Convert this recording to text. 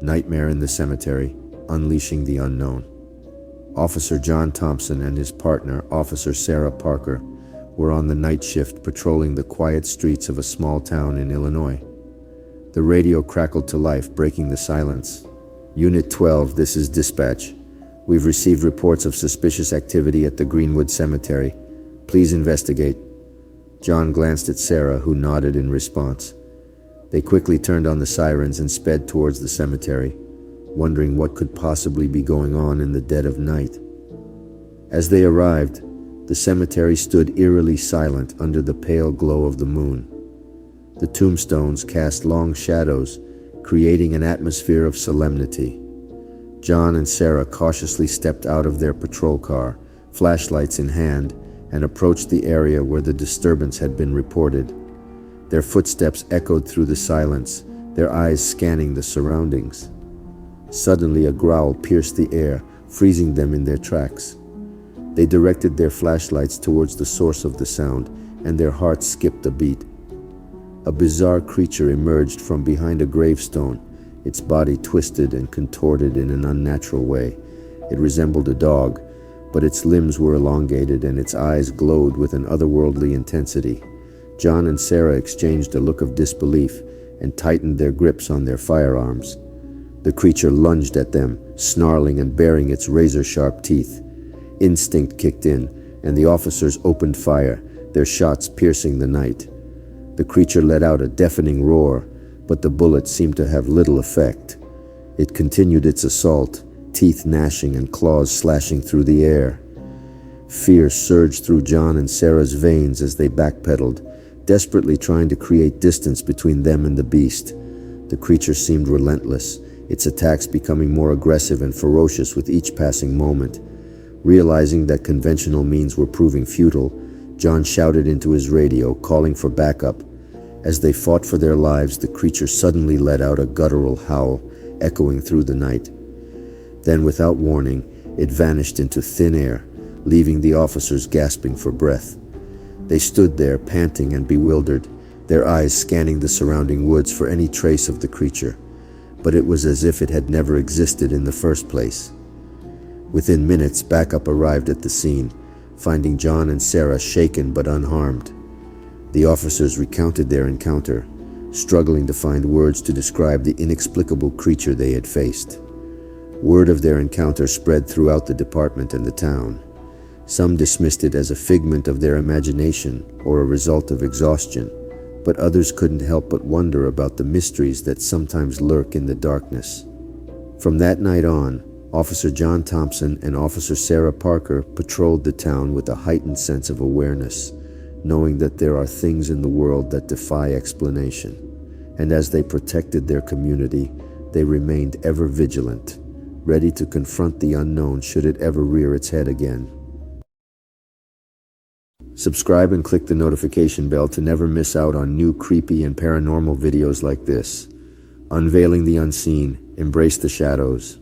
Nightmare in the Cemetery, Unleashing the Unknown. Officer John Thompson and his partner, Officer Sarah Parker, were on the night shift patrolling the quiet streets of a small town in Illinois. The radio crackled to life, breaking the silence. Unit 12, this is dispatch. We've received reports of suspicious activity at the Greenwood Cemetery. Please investigate. John glanced at Sarah, who nodded in response. They quickly turned on the sirens and sped towards the cemetery, wondering what could possibly be going on in the dead of night. As they arrived, the cemetery stood eerily silent under the pale glow of the moon. The tombstones cast long shadows, creating an atmosphere of solemnity. John and Sarah cautiously stepped out of their patrol car, flashlights in hand, and approached the area where the disturbance had been reported. Their footsteps echoed through the silence, their eyes scanning the surroundings. Suddenly, a growl pierced the air, freezing them in their tracks. They directed their flashlights towards the source of the sound, and their hearts skipped a beat. A bizarre creature emerged from behind a gravestone, its body twisted and contorted in an unnatural way. It resembled a dog, but its limbs were elongated and its eyes glowed with an otherworldly intensity. John and Sarah exchanged a look of disbelief and tightened their grips on their firearms. The creature lunged at them, snarling and baring its razor-sharp teeth. Instinct kicked in, and the officers opened fire, their shots piercing the night. The creature let out a deafening roar, but the bullet seemed to have little effect. It continued its assault, teeth gnashing and claws slashing through the air. Fear surged through John and Sarah's veins as they backpedaled, desperately trying to create distance between them and the beast. The creature seemed relentless, its attacks becoming more aggressive and ferocious with each passing moment. Realizing that conventional means were proving futile, John shouted into his radio, calling for backup. As they fought for their lives, the creature suddenly let out a guttural howl, echoing through the night. Then, without warning, it vanished into thin air, leaving the officers gasping for breath. They stood there, panting and bewildered, their eyes scanning the surrounding woods for any trace of the creature. But it was as if it had never existed in the first place. Within minutes, backup arrived at the scene, finding John and Sarah shaken but unharmed. The officers recounted their encounter, struggling to find words to describe the inexplicable creature they had faced. Word of their encounter spread throughout the department and the town. Some dismissed it as a figment of their imagination or a result of exhaustion, but others couldn't help but wonder about the mysteries that sometimes lurk in the darkness. From that night on, Officer John Thompson and Officer Sarah Parker patrolled the town with a heightened sense of awareness, knowing that there are things in the world that defy explanation. And as they protected their community, they remained ever vigilant, ready to confront the unknown should it ever rear its head again. Subscribe and click the notification bell to never miss out on new creepy and paranormal videos like this. Unveiling the unseen, embrace the shadows.